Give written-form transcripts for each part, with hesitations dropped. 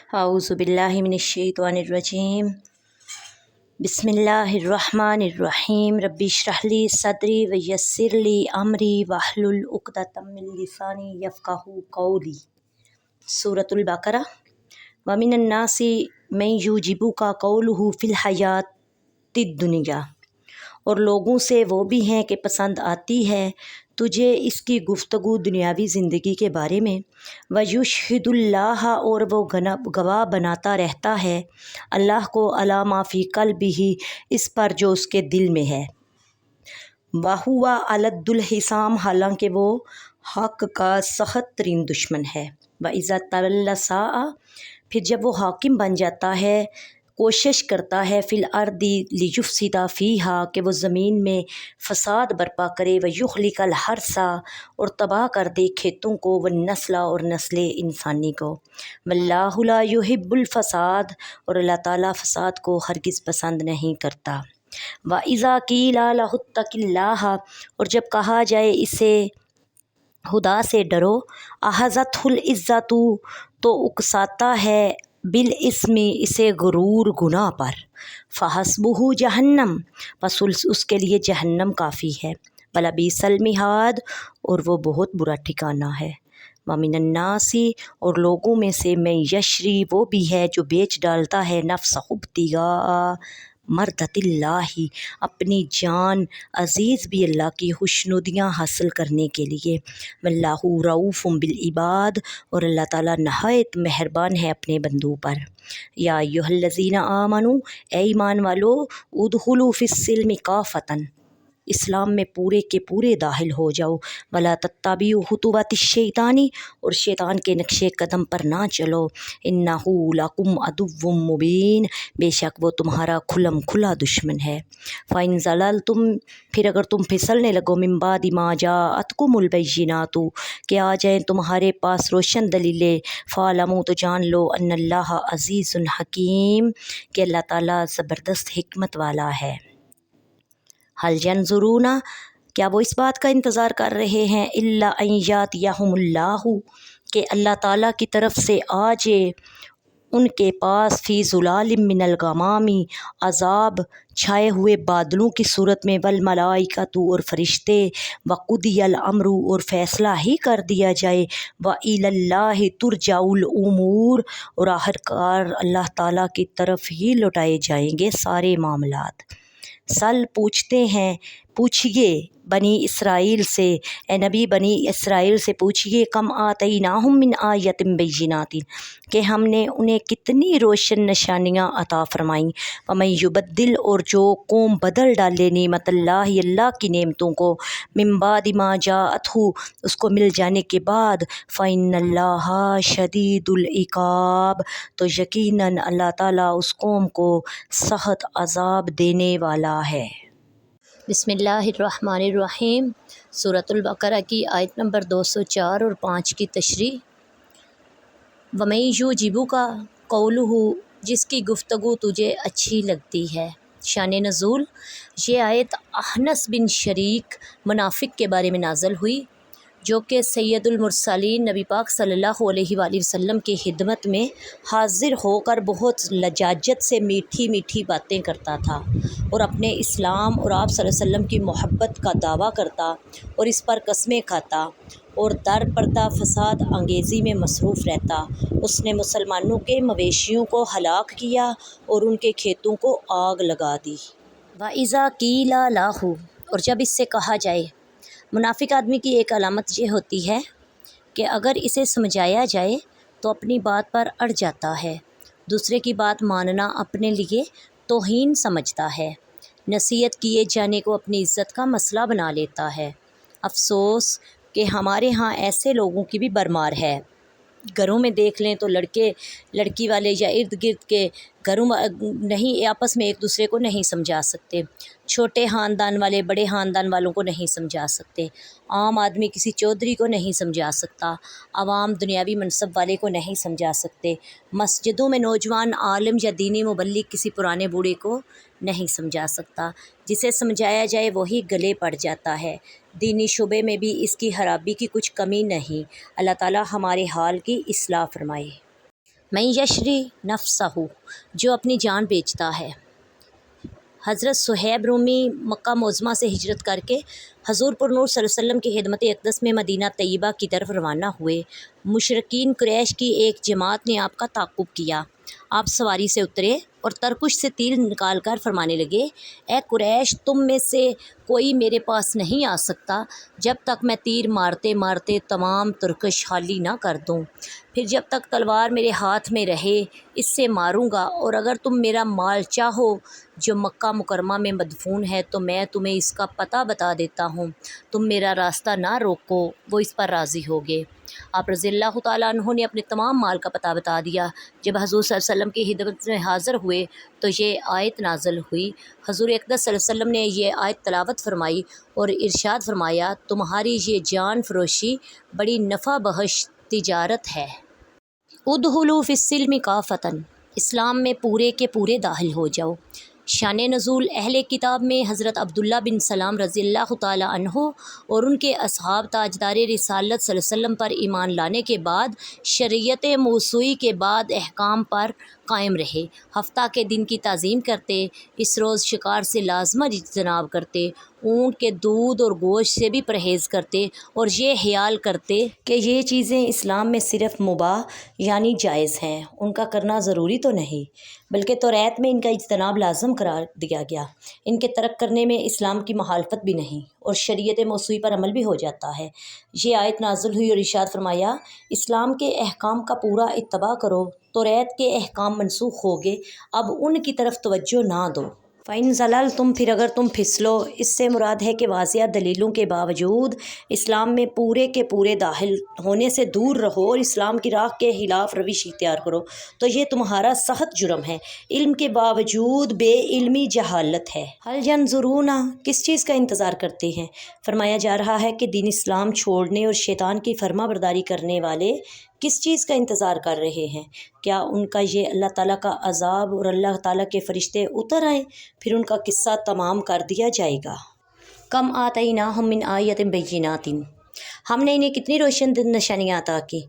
اعوذ باللہ من الشیطان الرجیم بسم اللہ الرحمن الرحیم رب اشرح لی صدری ویسر لی امری واحلل عقدۃ من لسانی یفقہوا قولی۔ سورۃ البقرہ۔ ومن الناس من یعجبک قولہ فی الحیاۃ الدنیا، اور لوگوں سے وہ بھی ہیں کہ پسند آتی ہے تجھے اس کی گفتگو دنیاوی زندگی کے بارے میں۔ وَيُشْهِدُ اللَّهَ، اور وہ گواہ بناتا رہتا ہے اللہ کو، عَلَىٰ مَا فِي قَلْبِهِ، اس پر جو اس کے دل میں ہے۔ وَهُوَ أَلَدُّ الْخِصَامِ، حالانکہ وہ حق کا سخت ترین دشمن ہے۔ وَإِذَا تَوَلَّىٰ سَعَىٰ، پھر جب وہ حاکم بن جاتا ہے، کوشش کرتا ہے، فی الارض لیفسد فیہا، کہ وہ زمین میں فساد برپا کرے، ویہلک الحرث، اور تباہ کر دے کھیتوں کو، والنسل، اور نسل انسانی کو۔ واللہ لا یحب الفساد، اور اللہ تعالیٰ فساد کو ہرگز پسند نہیں کرتا۔ وَإِذَا قِیلَ لَهُ اتَّقِ اللَّهَ، اور جب کہا جائے اسے خدا سے ڈرو، اخذتہ العزت، تو اکساتا ہے بالاسم، اسے غرور گناہ پر۔ فحسبہ جہنم، پس اس کے لیے جہنم کافی ہے۔ ولبئس المہاد، اور وہ بہت برا ٹھکانہ ہے۔ ومن الناس، اور لوگوں میں سے، من یشری، وہ بھی ہے جو بیچ ڈالتا ہے نفسہ ابتغاء مرضات اللہ، اپنی جان عزیز بھی اللہ کی خوشنودیاں حاصل کرنے کے لیے۔ واللہ رؤوف بالعباد، اور اللہ تعالیٰ نہایت مہربان ہے اپنے بندوں پر۔ یا ایھا الذین آمنوا، اے ایمان والو، ادخلوا فی السلم کافۃ، اسلام میں پورے کے پورے داخل ہو جاؤ۔ ولا تتبعوا خطوات الشیطان، اور شیطان کے نقش قدم پر نہ چلو۔ انہ لکم عدو مبین، بے شک وہ تمہارا کھلم کھلا دشمن ہے۔ فإن زللتم، پھر اگر تم پھسلنے لگو، من بعد ما جاءتکم البینات، کہ آ جائیں تمہارے پاس روشن دلیلیں، فاعلموا، تو جان لو، ان اللہ عزیز حکیم، کہ اللہ تعالیٰ زبردست حکمت والا ہے۔ هل ينظرون، کیا وہ اس بات کا انتظار کر رہے ہیں، الا ان یاتیہم اللہ، کہ اللہ تعالیٰ کی طرف سے آ جائے ان کے پاس، فی ظلال من الغمام، عذاب چھائے ہوئے بادلوں کی صورت میں، والملائکۃ، اور فرشتے، وقضی الامر، اور فیصلہ ہی کر دیا جائے، والی اللہ ترجع الامور، اور آخرکار اللہ تعالیٰ کی طرف ہی لوٹائے جائیں گے سارے معاملات۔ سل، پوچھئے بنی اسرائیل سے، اے نبی بنی اسرائیل سے پوچھئے، کم آتیناہم من آیۃ بینات، کہ ہم نے انہیں کتنی روشن نشانیاں عطا فرمائیں۔ ومن یبدل، اور جو قوم بدل ڈالے نعمت اللہ، اللہ کی نعمتوں کو، من بعد ما جاءتہ، اس کو مل جانے کے بعد، فإن اللہ شدید العقاب، تو یقیناً اللہ تعالیٰ اس قوم کو سخت عذاب دینے والا ہے۔ بسم اللہ الرحمن الرحیم۔ سورۃ البقرہ کی آیت نمبر 204 اور 5 کی تشریح۔ وَمَن یُعْجِبُکَ قَوْلُہُ، جس کی گفتگو تجھے اچھی لگتی ہے۔ شان نزول، یہ آیت اخنس بن شریک منافق کے بارے میں نازل ہوئی، جو کہ سید المرسلین نبی پاک صلی اللہ علیہ وآلہ وسلم کی خدمت میں حاضر ہو کر بہت لجاجت سے میٹھی میٹھی باتیں کرتا تھا، اور اپنے اسلام اور آپ صلی اللہ علیہ وسلم کی محبت کا دعویٰ کرتا، اور اس پر قسمیں کھاتا، اور در پردہ فساد انگیزی میں مصروف رہتا۔ اس نے مسلمانوں کے مویشیوں کو ہلاک کیا، اور ان کے کھیتوں کو آگ لگا دی۔ وَإِذَا قِیلَ لَهُ، اور جب اس سے کہا جائے۔ منافق آدمی کی ایک علامت یہ ہوتی ہے کہ اگر اسے سمجھایا جائے تو اپنی بات پر اڑ جاتا ہے، دوسرے کی بات ماننا اپنے لیے توہین سمجھتا ہے، نصیحت کیے جانے کو اپنی عزت کا مسئلہ بنا لیتا ہے۔ افسوس کہ ہمارے ہاں ایسے لوگوں کی بھی بھرمار ہے۔ گھروں میں دیکھ لیں تو لڑکے لڑکی والے یا ارد گرد کے گھروں نہیں، آپس میں ایک دوسرے کو نہیں سمجھا سکتے، چھوٹے خاندان والے بڑے خاندان والوں کو نہیں سمجھا سکتے، عام آدمی کسی چودھری کو نہیں سمجھا سکتا، عوام دنیاوی منصب والے کو نہیں سمجھا سکتے، مسجدوں میں نوجوان عالم یا دینی مبلغ کسی پرانے بوڑھے کو نہیں سمجھا سکتا، جسے سمجھایا جائے وہی گلے پڑ جاتا ہے۔ دینی شعبے میں بھی اس کی خرابی کی کچھ کمی نہیں۔ اللہ تعالیٰ ہمارے حال کی اصلاح فرمائے۔ من یشری نفسہ، جو اپنی جان بیچتا ہے۔ حضرت صہیب رومی مکہ معظمہ سے ہجرت کر کے حضور پر نور صلی اللہ علیہ وسلم کی خدمت اقدس میں مدینہ طیبہ کی طرف روانہ ہوئے۔ مشرکین قریش کی ایک جماعت نے آپ کا تعاقب کیا۔ آپ سواری سے اترے اور ترکش سے تیر نکال کر فرمانے لگے، اے قریش، تم میں سے کوئی میرے پاس نہیں آ سکتا جب تک میں تیر مارتے مارتے تمام ترکش خالی نہ کر دوں۔ پھر جب تک تلوار میرے ہاتھ میں رہے اس سے ماروں گا، اور اگر تم میرا مال چاہو جو مکہ مکرمہ میں مدفون ہے تو میں تمہیں اس کا پتہ بتا دیتا ہوں، تم میرا راستہ نہ روکو۔ وہ اس پر راضی ہو گئے۔ آپ رضی اللہ تعالیٰ عنہ نے اپنے تمام مال کا پتہ بتا دیا۔ جب حضور صلی اللہ علیہ وسلم کی خدمت میں حاضر ہوئے تو یہ آیت نازل ہوئی۔ حضور اقدس صلی اللہ علیہ وسلم نے یہ آیت تلاوت فرمائی اور ارشاد فرمایا، تمہاری یہ جان فروشی بڑی نفع بخش تجارت ہے۔ ادخلوا فی السلم کافۃ، اسلام میں پورے کے پورے داخل ہو جاؤ۔ شان نزول، اہل کتاب میں حضرت عبداللہ بن سلام رضی اللہ تعالیٰ عنہ اور ان کے اصحاب تاجدار رسالت صلی اللہ علیہ وسلم پر ایمان لانے کے بعد شریعت موسوی کے بعد احکام پر قائم رہے۔ ہفتہ کے دن کی تعظیم کرتے، اس روز شکار سے لازمہ اجتناب کرتے، اونٹ کے دودھ اور گوشت سے بھی پرہیز کرتے اور یہ خیال کرتے کہ یہ چیزیں اسلام میں صرف مباح یعنی جائز ہیں، ان کا کرنا ضروری تو نہیں، بلکہ توریت میں ان کا اجتناب لازم قرار دیا گیا۔ ان کے ترک کرنے میں اسلام کی مخالفت بھی نہیں اور شریعت موسوی پر عمل بھی ہو جاتا ہے۔ یہ آیت نازل ہوئی اور ارشاد فرمایا، اسلام کے احکام کا پورا اتباع کرو، توریت کے احکام منسوخ ہو گئے، اب ان کی طرف توجہ نہ دو۔ فَإِن زَلَلْتُمْ، پھر اگر تم پھسلو، اس سے مراد ہے کہ واضح دلیلوں کے باوجود اسلام میں پورے کے پورے داخل ہونے سے دور رہو اور اسلام کی راہ کے خلاف روش اختیار کرو تو یہ تمہارا سخت جرم ہے۔ علم کے باوجود بے علمی جہالت ہے۔ هل ينظرون، کس چیز کا انتظار کرتے ہیں؟ فرمایا جا رہا ہے کہ دین اسلام چھوڑنے اور شیطان کی فرما برداری کرنے والے کس چیز کا انتظار کر رہے ہیں؟ کیا ان کا یہ اللہ تعالیٰ کا عذاب اور اللہ تعالیٰ کے فرشتے اتر آئیں، پھر ان کا قصہ تمام کر دیا جائے گا۔ کم آتیناہم من آیۃ بینات، ہم نے انہیں کتنی روشن نشانیاں عطا کی۔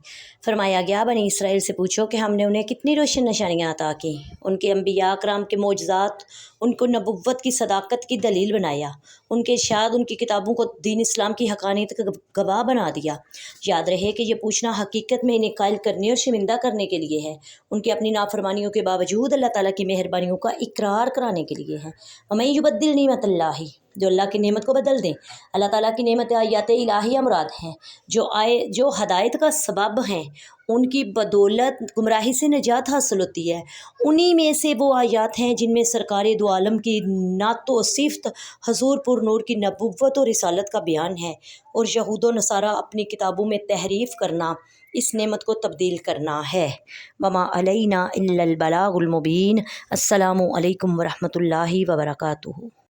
فرمایا گیا، بنی اسرائیل سے پوچھو کہ ہم نے انہیں کتنی روشن نشانیاں عطا کی۔ ان کے انبیاء کرام کے معجزات ان کو نبوت کی صداقت کی دلیل بنایا، ان کے ارشاد ان کی کتابوں کو دین اسلام کی حقانیت کا گواہ بنا دیا۔ یاد رہے کہ یہ پوچھنا حقیقت میں انہیں قائل کرنے اور شرمندہ کرنے کے لیے ہے، ان کی اپنی نافرمانیوں کے باوجود اللہ تعالیٰ کی مہربانیوں کا اقرار کرانے کے لیے ہے۔ وَمَن یُبَدِّلْ نِعْمَتَ اللہِ، جو اللہ کی نعمت کو بدل دیں۔ اللہ تعالیٰ کی نعمت آیات الہیہ مراد ہیں، جو ہدایت کا سبب ہیں، ان کی بدولت گمراہی سے نجات حاصل ہوتی ہے۔ انہی میں سے وہ آیات ہیں جن میں سرکار دو عالم کی نعت و صفت، حضور پر نور کی نبوت و رسالت کا بیان ہے، اور یہود و نصارہ اپنی کتابوں میں تحریف کرنا، اس نعمت کو تبدیل کرنا ہے۔ وما علینا الا البلاغ المبین۔ السلام علیکم ورحمۃ اللہ وبرکاتہ۔